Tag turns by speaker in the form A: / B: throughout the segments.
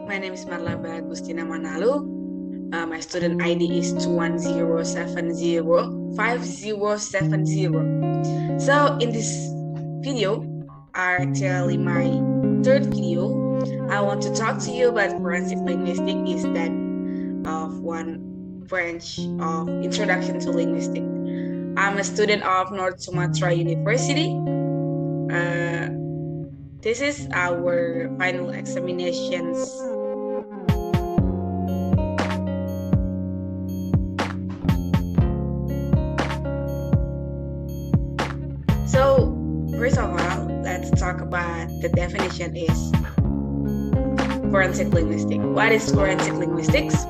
A: My name is Marla Agustina Manalu. My student ID is 210705070. So in this video, actually my third video, I want to talk to you about forensic linguistics is that of one branch of introduction to linguistics. I'm a student of North Sumatera University. This is our final examinations. So, first of all, let's talk about the definition is forensic linguistics. What is forensic linguistics?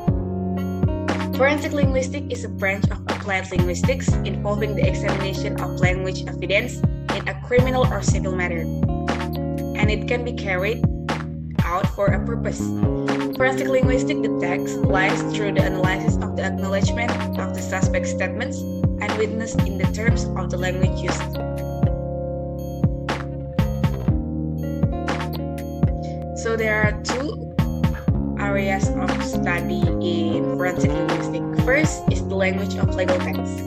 A: Forensic linguistics is a branch of applied linguistics involving the examination of language evidence in a criminal or civil matter, and it can be carried out for a purpose. Forensic linguistics detects lies through the analysis of the acknowledgement of the suspect's statements and witness in the terms of the language used. So there are two areas of study in forensic linguistics. First is the language of legal texts.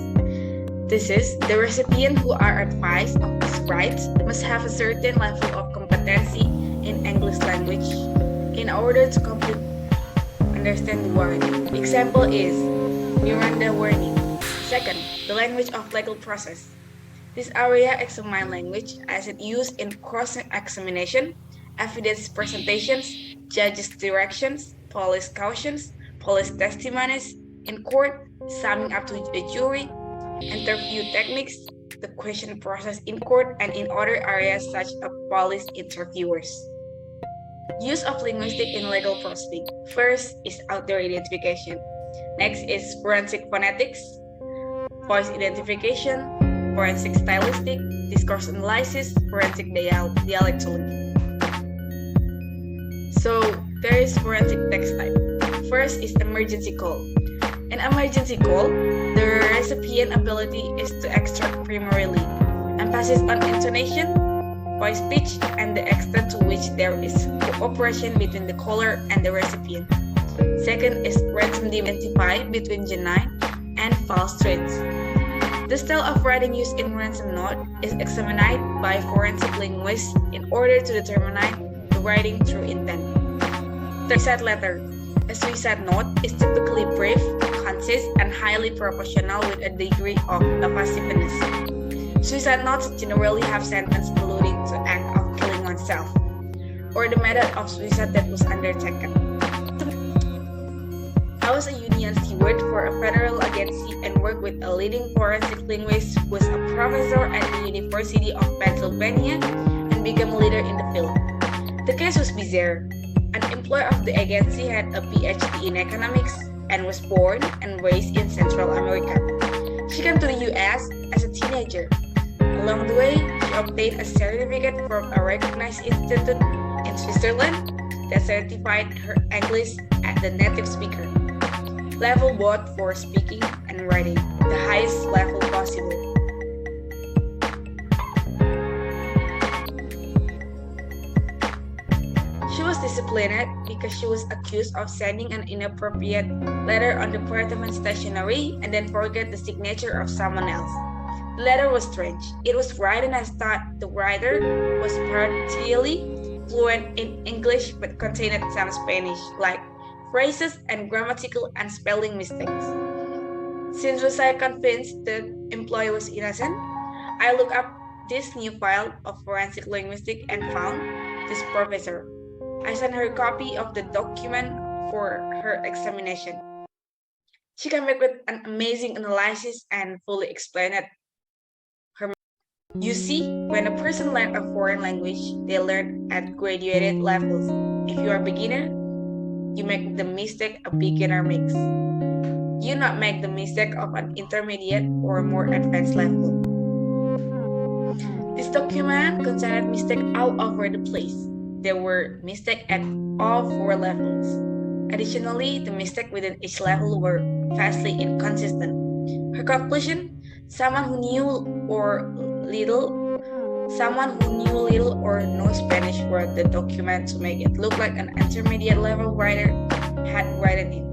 A: This is the recipient who are advised of his rights must have a certain level of competency in English language in order to completely understand the warning. Example is Miranda warning. Second, the language of legal process. This area examines language as it used in cross-examination, evidence presentations, judges' directions, police cautions, police testimonies in court, summing up to a jury, interview techniques, the question process in court, and in other areas such as police interviewers. Use of linguistics in legal proceeding. First is author identification. Next is forensic phonetics, voice identification, forensic stylistic, discourse analysis, forensic dialectology. So there is forensic text type. First is emergency call. In emergency call, the recipient ability is to extract primarily emphasis on intonation, voice pitch, and the extent to which there is cooperation between the caller and the recipient. Second is ransom identify between genuine and false threats. The style of writing used in ransom note is examined by forensic linguists in order to determine the writing through intent. Suicide letter. A suicide note is typically brief, concise, and highly proportional with a degree of evasiveness. Suicide notes generally have sentences alluding to the act of killing oneself or the method of suicide that was undertaken. I was a union steward for a federal agency and worked with a leading forensic linguist who was a professor at the University of Pennsylvania and became a leader in the field. The case was bizarre. An employee of the agency had a PhD in economics and was born and raised in Central America. She came to the US as a teenager. Along the way, she obtained a certificate from a recognized institute in Switzerland that certified her English as the native speaker, level both for speaking and writing, the highest level possible. She was disciplined because she was accused of sending an inappropriate letter on department stationery and then forget the signature of someone else. The letter was strange. It was written as thought the writer was partially fluent in English but contained some Spanish, like phrases and grammatical and spelling mistakes. Since was I convinced the employee was innocent, I looked up this new file of forensic linguistics and found this professor. I sent her a copy of the document for her examination. She came back with an amazing analysis and fully explained it. You see, when a person learns a foreign language, they learn at graduated levels. If you are a beginner, you make the mistake a beginner makes. You not make the mistake of an intermediate or more advanced level. This document contained mistakes all over the place. There were mistakes at all 4 levels. Additionally, the mistakes within each level were vastly inconsistent. Her conclusion, someone who knew or little Someone who knew little or no Spanish wrote the document to make it look like an intermediate level writer had written it.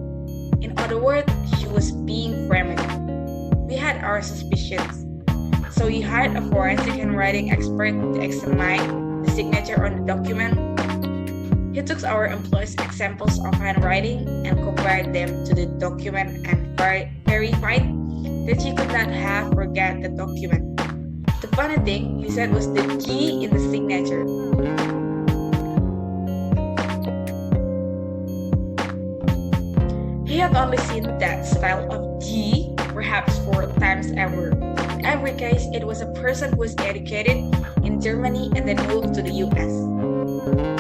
A: In other words, she was being framed. We had our suspicions. So he hired a forensic handwriting expert to examine the signature on the document. He took our employees' examples of handwriting and compared them to the document and verified that she could not have forgot the document. The funny thing, he said, was the G in the signature. He had only seen that style of G perhaps 4 times ever. In every case, it was a person who was educated in Germany and then moved to the US.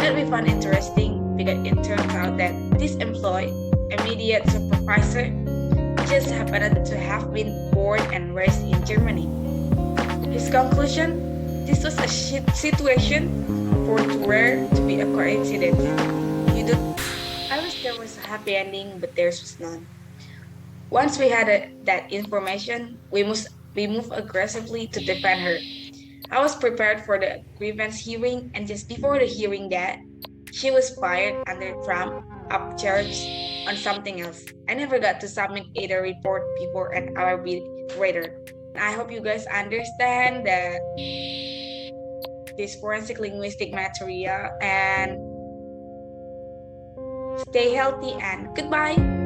A: That we found interesting because it turns out that this employee, immediate supervisor, just happened to have been born and raised in Germany. His conclusion, this was a situation for too rare to be a coincidence. I wish there was a happy ending, but theirs was none. Once we had that information, we moved aggressively to defend her. I was prepared for the grievance hearing, and just before the hearing that, she was fired under Trump up charge on something else. I never got to submit either report before an arbitrator. I hope you guys understand that this forensic linguistic material, and stay healthy and goodbye.